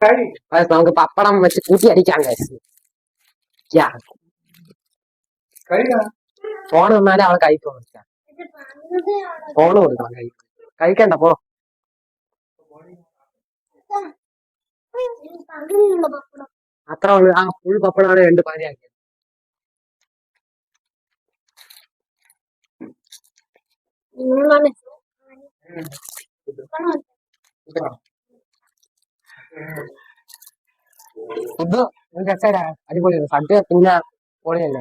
നമുക്ക് പപ്പടം വെച്ച് കൂട്ടി അടിക്കാം ഫോൺ തന്നാലേ അവൾ കഴിക്കും. ഫോണ് കൊടുക്കണം കഴിക്കണ്ട പോ. അത്ര ഉള്ളു. ആ ഫുൾ പപ്പടമാണ് 2 പാതിയാക്കിയത്. ഫുഡ് അടിപൊളിയാണ്. സദ്യ പിന്നെ പൊളിയല്ലേ.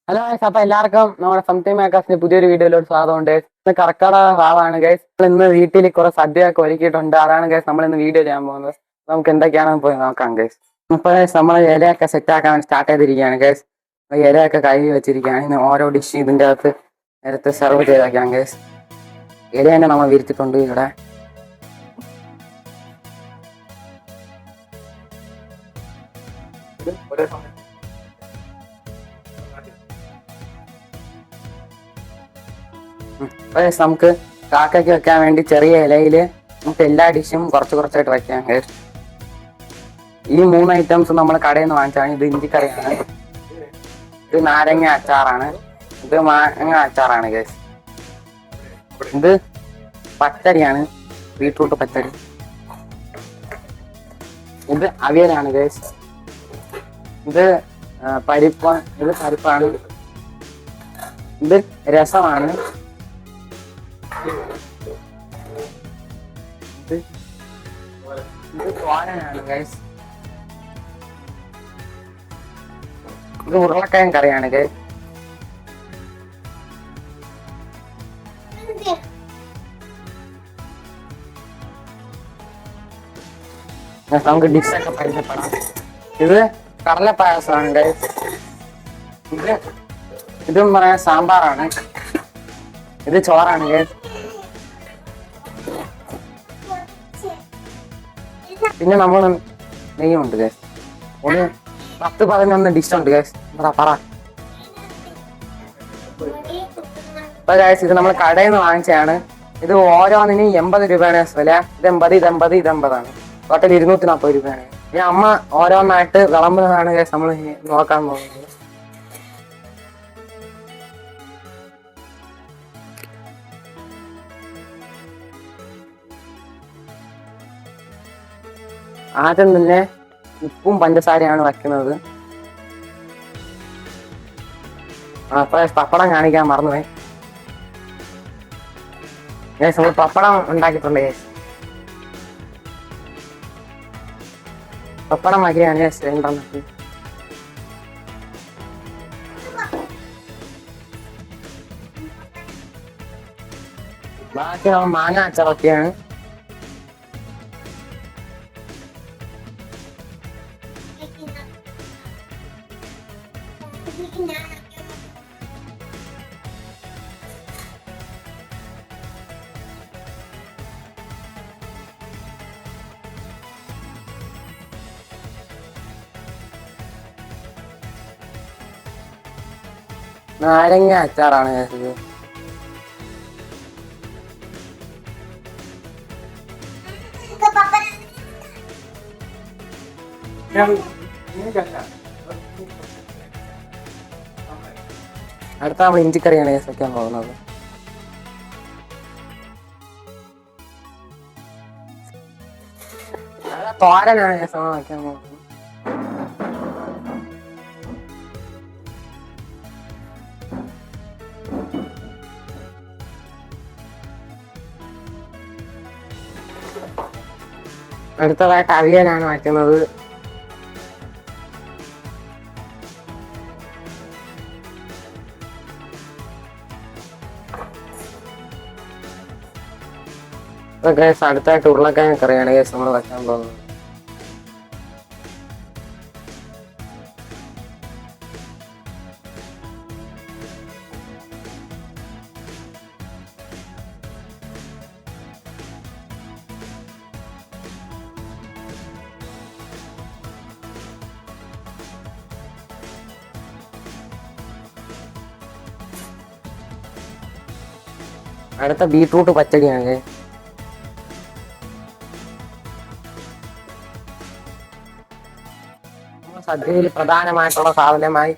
ഹലോ ഗൈസ്, അപ്പൊ എല്ലാവർക്കും നമ്മുടെ സംതിങ് മേക്കേഴ്സിന്റെ പുതിയൊരു വീഡിയോയിലോട്ട് സ്വാഗതമുണ്ട്. ഇന്ന് കർക്കടക വാവാണ് ഗൈസ്. ഇന്ന് വീട്ടിൽ കുറെ സദ്യയൊക്കെ ഒരുക്കിയിട്ടുണ്ട്. അതാണ് ഗൈസ് നമ്മൾ ഇന്ന് വീഡിയോ ചെയ്യാൻ പോകുന്നത്. നമുക്ക് എന്തൊക്കെയാണെന്ന് പോയി നോക്കാം ഗൈസ്. ഇപ്പൊ നമ്മൾ ഇലയൊക്കെ സെറ്റ് ആക്കാൻ സ്റ്റാർട്ട് ചെയ്തിരിക്കുകയാണ് ഗൈസ്. ഇലയൊക്കെ കഴുകി വെച്ചിരിക്കുകയാണ്. ഇന്ന് ഓരോ ഡിഷ് ഇതിന്റെ അകത്ത് നേരത്തെ സെർവ് ചെയ്തേക്കാം ഗൈസ്. ഇല തന്നെ നമ്മൾ വിരിച്ചിട്ടുണ്ട് ഇവിടെ. നമുക്ക് കാക്കയ്ക്ക് വെക്കാൻ വേണ്ടി ചെറിയ ഇലയില് നമുക്ക് എല്ലാ ഡിഷും കുറച്ച് കുറച്ചായിട്ട് വെക്കാം ഗൈസ്. ഈ 3 ഐറ്റംസ് നമ്മൾ കടയിൽ നിന്ന് വാങ്ങിച്ചാണ്. ഇത് ഇഞ്ചിക്കറിയാണ്, ഇത് നാരങ്ങ അച്ചാറാണ്, ഇത് മാങ്ങ അച്ചാറാണ് ഗൈസ്. ഇത് പച്ചടിയാണ്, ബീട്രൂട്ട് പച്ചടി. ഇത് അവിയലാണ് ഗൈസ്. ഇത് പരിപ്പാണ്. ഇത് രസമാണ്. ഇത് തോരനാണ് ഗൈസ്. ഇത് ഉരുളക്കിഴങ്ങ് കറിയാണ് ഗൈസ്. നമുക്ക് ഡിഷൊക്കെ പരിചയപ്പെടാം. ഇത് കടലപ്പായസമാണ് ഗൈസ്. ഇതും പറയാൻ സാമ്പാറാണ്. ഇത് ചോറാണ് ഗൈസ്. പിന്നെ നമ്മൾ നെയ്യുണ്ട് ഗൈസ്. ഒരു 10-11 ഡിഷുണ്ട് ഗൈസ്. പറ. അപ്പൊ ഗൈസ് ഇത് നമ്മൾ കടയിൽ നിന്ന് വാങ്ങിച്ചതാണ്. ഇത് ഓരോന്നിനും 80 രൂപയാണ് വില. ഇത് 80 ടോട്ടൽ 240 രൂപയാണ്. ഇനി അമ്മ ഓരോന്നായിട്ട് വിളമ്പുന്നതാണ് ഗൈസ് നമ്മൾ നോക്കാൻ പോകുന്നത്. ആദ്യം തന്നെ ഉപ്പും പഞ്ചസാരയാണ് വയ്ക്കുന്നത്. അപ്പൊ പപ്പടം കാണിക്കാൻ മറന്നുപോയി. നമ്മൾ പപ്പടം ഉണ്ടാക്കിയിട്ടുണ്ട് ഗൈസ്. പപ്പടം വയ്ക്കുകയാണ് ഗൈസ്. 2 ബാക്കി നമ്മൾ മാങ്ങ അച്ചാറൊക്കെയാണ്. നാരങ്ങ അച്ചാറാണ് ഇത്. അടുത്ത നമ്മൾ ഇഞ്ചിക്കറിയാണ് വെക്കാൻ പോകുന്നത്. തോരനാണ് വയ്ക്കാൻ പോകുന്നത്. അടുത്തതായിട്ട് അവിയലാണ് വയ്ക്കുന്നത്. അടുത്തായിട്ട് ഉരുളക്കിഴങ്ങ് കറിയാണ് കേസ് നമ്മൾ വയ്ക്കാൻ പോകുന്നത്. അടുത്ത ബീട്രൂട്ട് പച്ചടിയാണ്. സദ്യയിൽ പ്രധാനമായിട്ടുള്ള സാധനമായി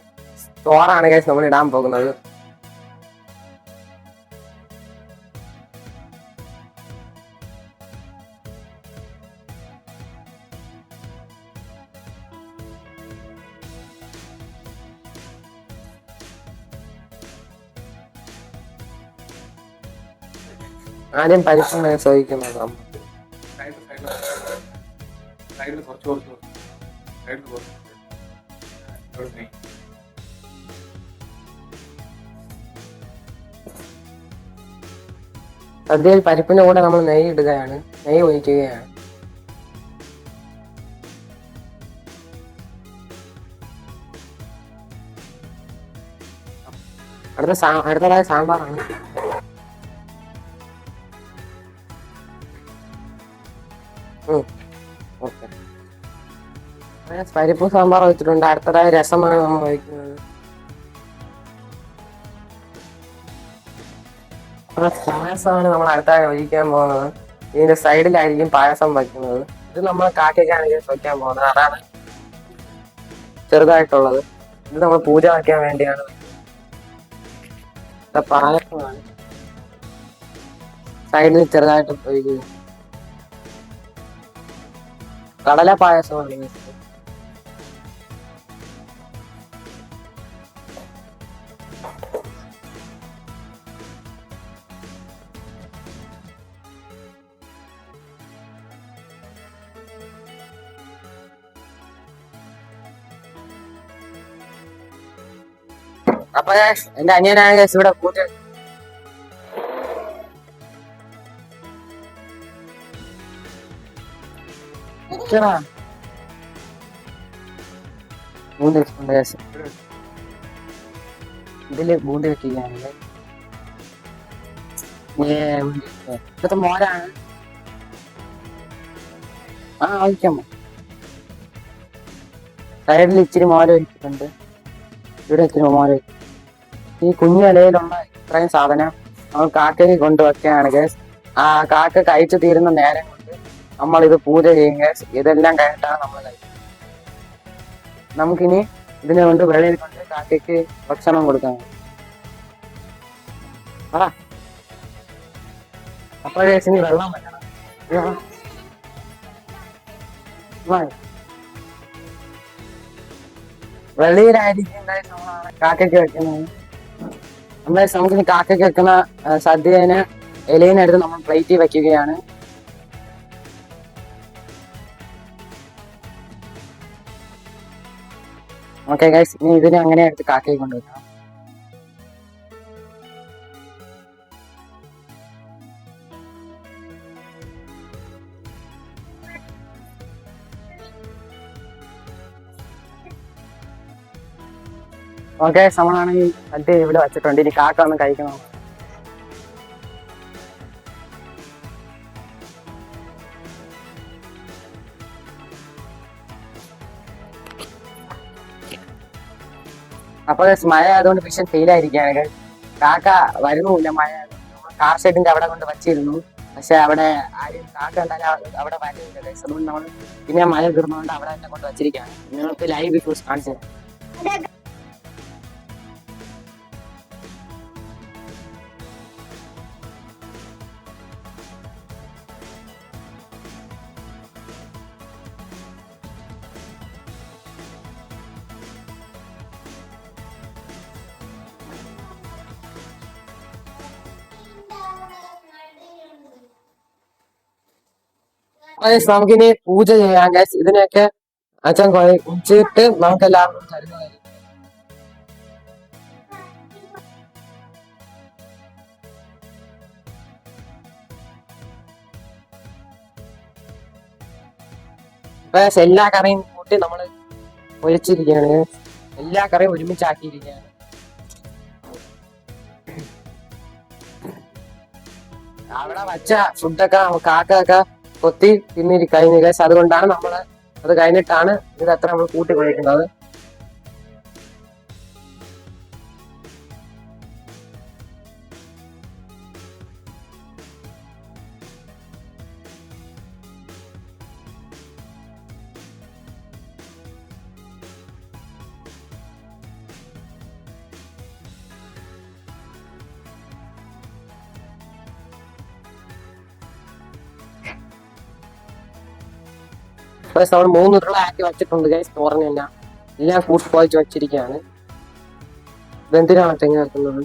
ചോറാണ് ഗൈസ് നമ്മൾ ഇടാൻ പോകുന്നത്. ആദ്യം പരിശ്രമം ചോദിക്കുന്നത് സദ്യയിൽ പരിപ്പിന്റെ കൂടെ നമ്മൾ നെയ്യ് ഇടുകയാണ്, നെയ്യ് ഒഴിക്കുകയാണ്. അടുത്തതായ സാമ്പാറാണ്. പരിപ്പ് സാമ്പാർ വെച്ചിട്ടുണ്ട്. അടുത്തതായ രസമാണ് നമ്മൾ വയ്ക്കുന്നത്. പായസമാണ് നമ്മൾ അടുത്തായി ഒഴിക്കാൻ പോകുന്നത്. ഇതിന്റെ സൈഡിലായിരിക്കും പായസം വയ്ക്കുന്നത്. ഇത് നമ്മൾ കാക്കയ്ക്കാണെങ്കിൽ വയ്ക്കാൻ പോകുന്നത്. അതാണ് ചെറുതായിട്ടുള്ളത്. ഇത് നമ്മൾ പൂജ വയ്ക്കാൻ വേണ്ടിയാണ്. പായസമാണ് സൈഡിൽ ചെറുതായിട്ട് ഒഴിക്കുന്നത്. കടല പായസമാണ്. അപ്പൊ എന്റെ അനിയനാണ് ഇവിടെ പൂജ. ഇതില് ബൂണ്ട് വെക്കുകയാണല്ലേ. ഇവിടുത്തെ മോരാണ്. ആവശ്യമോ സൈഡിൽ ഇച്ചിരി മോര വെച്ചിട്ടുണ്ട്. ഇവിടെ ഇച്ചിരി മോര. ഈ കുഞ്ഞിലയിലുള്ള ഇത്രയും സാധനം നമ്മൾ കാക്കയ്ക്ക് കൊണ്ടുവയ്ക്കുകയാണ് ഗേസ്. ആ കാക്ക കഴിച്ചു തീരുന്ന നേരം കൊണ്ട് നമ്മൾ ഇത് പൂജ ചെയ്യും ഗേസ്. ഇതെല്ലാം കഴിഞ്ഞിട്ടാണ് നമ്മൾ കഴിക്കുന്നത്. നമുക്കിനി ഇതിനെ കൊണ്ട് വെളിയിൽ കൊണ്ട് കാക്കയ്ക്ക് ഭക്ഷണം കൊടുക്കാൻ. അപ്പോൾ ഗേസ് ഇനി വെള്ളം വെക്കണം. വെളിയിലായിരിക്കും കാക്കയ്ക്ക് വെക്കുന്നത്. നമ്മളെ നമുക്കിനി കാക്കയ്ക്ക് വെക്കുന്ന സദ്യന് ഇലയിനെടുത്ത് നമ്മൾ പ്ലേറ്റിൽ വെക്കുകയാണ്. ഓക്കെ ഗൈസ്, ഇനി ഇതിനെ അങ്ങനെ എടുത്ത് കാക്കയ്ക്ക് കൊണ്ടുവയ്ക്കണം. ഓക്കെ, നമ്മളാണെങ്കിൽ സദ്യ ഇവിടെ വെച്ചിട്ടുണ്ട്. ഇനി കാക്ക ഒന്ന് കഴിക്കണം. അപ്പൊ മഴ ആയതുകൊണ്ട് മിഷൻ ഫെയിലായിരിക്കുകയാണ്. കാക്ക വരുന്നുമില്ല. മഴ കാർ ഷെഡിന്റെ അവിടെ കൊണ്ട് വച്ചിരുന്നു. പക്ഷെ അവിടെ ആരും കാക്ക ഉണ്ടായാലും അവിടെ വരുന്നില്ല. അതുകൊണ്ട് നമ്മൾ പിന്നെ മഴ തീർന്നുകൊണ്ട് അവിടെ തന്നെ കൊണ്ട് വച്ചിരിക്കുകയാണ്. നിങ്ങൾക്ക് ലൈവ് ബിഫോസ് കാണിച്ചു തരാം. നമുക്കിനി പൂജ ചെയ്യാം ഗൈസ്. ഇതിനെയൊക്കെ അച്ഛൻ കുഴിച്ചിട്ട് നമുക്ക് എല്ലാവർക്കും തരുന്നതായിരിക്കും. എല്ലാ കറിയും കൂട്ടി നമ്മൾ ഒഴിച്ചിരിക്കുകയാണ്. എല്ലാ കറിയും ഒരുമിച്ചാക്കിയിരിക്കുകയാണ്. അവിടെ വച്ച ഫുഡൊക്കെ കാക്കൊക്കെ കൊത്തി തിന്നിരി കഴിഞ്ഞ ഗൈസ്. അതുകൊണ്ടാണ് നമ്മള് അത് കഴിഞ്ഞിട്ടാണ് ഇത് അത്ര നമ്മൾ കൂട്ടി കുഴിക്കുന്നത്. പക്ഷെ നമ്മൾ 3 ഉരുള ആക്കി വെച്ചിട്ടുണ്ട് ഗൈസ്. തുറന്നു കഴിഞ്ഞാൽ എല്ലാം കൂട്ടി പോയിച്ച് വെച്ചിരിക്കുകയാണ്. ഇതെന്തിനാണ് തെങ്ങ് വെക്കുന്നത്?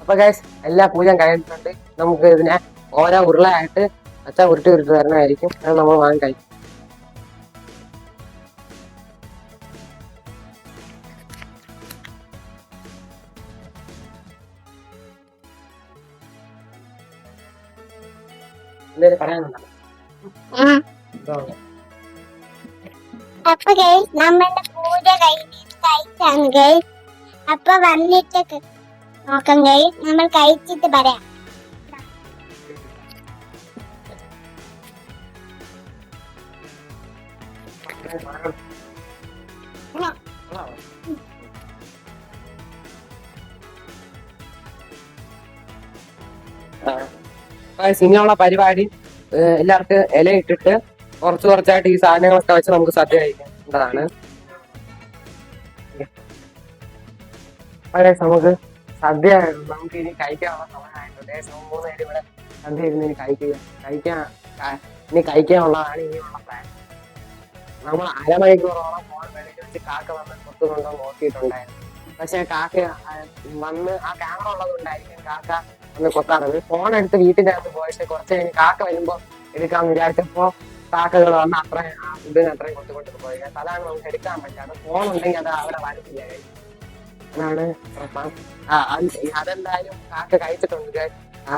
അപ്പൊ ഗൈസ് എല്ലാ പൂജയും കഴിഞ്ഞിട്ടുണ്ട്. നമുക്ക് ഇതിനെ ഓരോ ഉരുളയായിട്ട് അച്ഛൻ ഉരുട്ടി തരണമായിരിക്കും. അത് നമ്മൾ വാങ്ങി കഴിക്കും. എന്തേലും പറയാനുണ്ടോ? അപ്പൊ ഗൈസ് നമ്മളുടെ പൂജ കഴിച്ചാണ് ഗൈസ്. അപ്പൊ വന്നിട്ട് നോക്കാം ഗൈസ്. നമ്മൾ കഴിച്ചിട്ട് പറയാം. ഇങ്ങനെയുള്ള പരിപാടി എല്ലാവർക്കും ഇല ഇട്ടിട്ട് കുറച്ചായിട്ട് ഈ സാധനങ്ങളൊക്കെ വെച്ച് നമുക്ക് സദ്യ കഴിക്കേണ്ടതാണ്. നമുക്ക് സദ്യ നമുക്ക് ഇനി കഴിക്കാനുള്ള സമയമായിട്ടുണ്ട്. 3 പേര് ഇവിടെ സദ്യ ഇരുന്ന് ഇനി കഴിക്കാനുള്ളതാണ് ഇനിയുള്ള പ്ലാൻ. നമ്മൾ അരമണിക്കൂറോളം ഫോൺ വെളിയിൽ വെച്ച് കാക്ക വന്ന് കൊത്തുകൊണ്ടോ നോക്കിയിട്ടുണ്ടായിരുന്നു. പക്ഷെ കാക്ക വന്ന് ആ ക്യാമറ ഉള്ളതുകൊണ്ടായിരിക്കും കാക്ക ഒന്ന് കൊത്താറുണ്ട്. ഫോൺ എടുത്ത് വീട്ടിന്റെ അകത്ത് പോയിട്ട് കുറച്ച് കഴിഞ്ഞ് കാക്ക വരുമ്പോ എടുക്കാന്ന് വിചാരിച്ചപ്പോ കാക്കകൾ വന്ന് അത്രയും അത്രയും കൊത്തുകൊണ്ട് പോയി. അതാണ് നമുക്ക് എടുക്കാൻ പറ്റാതെ. ഫോൺ ഉണ്ടെങ്കിൽ അത് അവിടെ വരത്തില്ല. അതാണ് പ്രശ്നം. അതെന്തായാലും കാക്ക കഴിച്ചിട്ടുണ്ട്.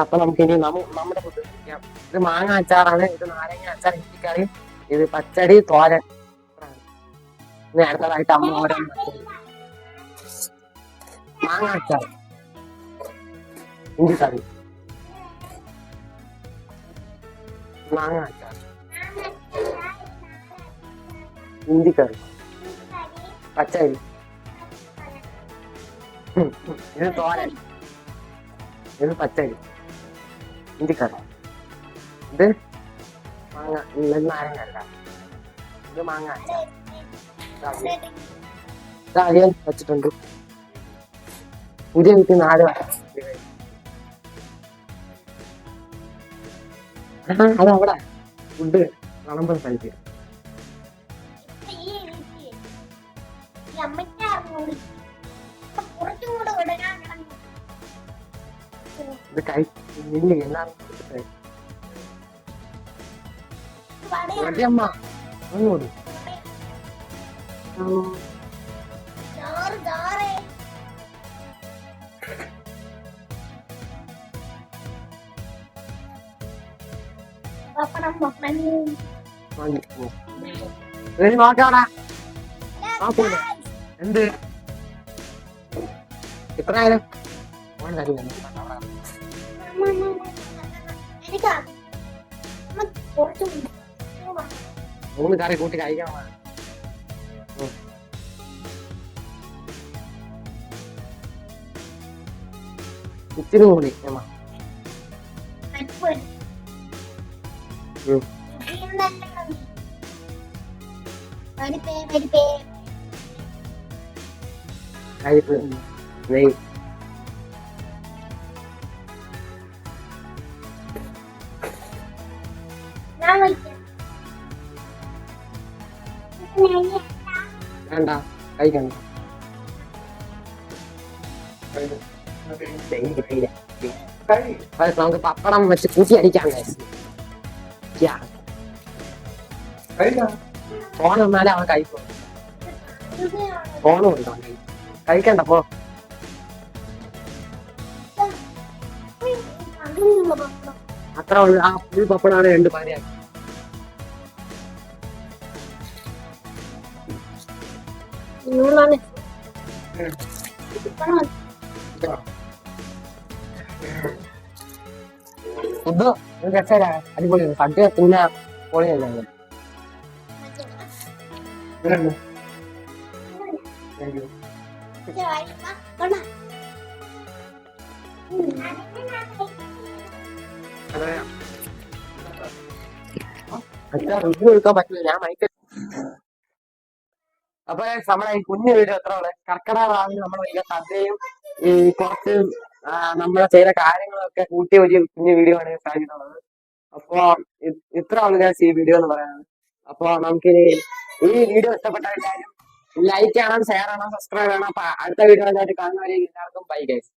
അപ്പൊ നമുക്ക് ഇനി നമ്മുടെ ഫുഡ് കഴിക്കാം. ഇത് മാങ്ങ അച്ചാറാണ്, ഇത് നാരങ്ങ അച്ചാർ, ഇഞ്ചിക്കറി, ഇത് പച്ചടി, തോരൻ. ഇനി അടുത്തതായിട്ട് അമ്മ ഓരോ മാങ്ങ അച്ചാർ, ഇഞ്ചിക്കറി, മാങ്ങ അച്ചാർ, ഇഞ്ചിക്കറി, പച്ചടി, ഇത് തോരൻ, ഇത് പച്ചടി, ഇഞ്ചിക്കറി, ഇത് മാങ്ങ, നാരങ്ങല്ല, ഇത് മാങ്ങ അച്ചാർ. ഇതാദ്യം വെച്ചിട്ടുണ്ട്. പുതിയ വീട്ടിൽ 4 അതവിടെ ഫുഡ് വിളമ്പുന്ന സ്ഥലത്ത് ഇത് കഴിച്ചില്ല. എല്ലാവരും കൊടുത്തിട്ടേ അമ്മ അങ്ങോട്ട് നോക്കാടാ. നോക്കൂല എന്ത് ഇത്രയായാലും ഓൻ തരില്ല. 3 കറി കൂട്ടി കഴിക്കണം. ഇച്ചിരി കൂടി അമ്മ. നെയ് വേണ്ട കഴിക്കണ്ട. നമുക്ക് പപ്പടം വെച്ച് കൂട്ടി അടിക്കാൻ ഫോൺ വന്നാലേ അവൻ കഴിക്കും. ഫോണും ഉണ്ടോ കഴിക്കണ്ടപ്പോ. അത്ര ആ ഫുൾ പപ്പടാണ് 2 പാനിയാക്കി. ഫുഡ് അടിപൊളി. സദ്യ പിന്നെ പൊളിയല്ലേ. പക്ഷെ റിവ്യൂ എടുക്കാൻ പറ്റില്ല, ഞാൻ മൈക്ക്. അപ്പൊ നമ്മളെ ഈ കുഞ്ഞു വീഡിയോ എത്ര ഉള്ളത്? കർക്കിടക വാവിൽ നമ്മൾ വലിയ സദ്യയും ഈ കുറച്ച് നമ്മൾ ചെയ്ത കാര്യങ്ങളൊക്കെ കൂട്ടിയ ഒരു കുഞ്ഞു വീഡിയോ ആണ് കാണിച്ചിട്ടുള്ളത്. അപ്പൊ ഇത്ര ഉള്ള ഈ വീഡിയോ എന്ന് പറയുന്നത്. അപ്പൊ നമുക്ക് ഈ വീഡിയോ ഇഷ്ടപ്പെട്ട എല്ലാവരും ലൈക്ക് ചെയ്യണം, ഷെയർ ചെയ്യണം, സബ്സ്ക്രൈബ് ചെയ്യണം. അപ്പൊ അടുത്ത വീഡിയോ ആയിട്ട് കാണുന്നവരെ എല്ലാവർക്കും ബൈ ഗൈസ്.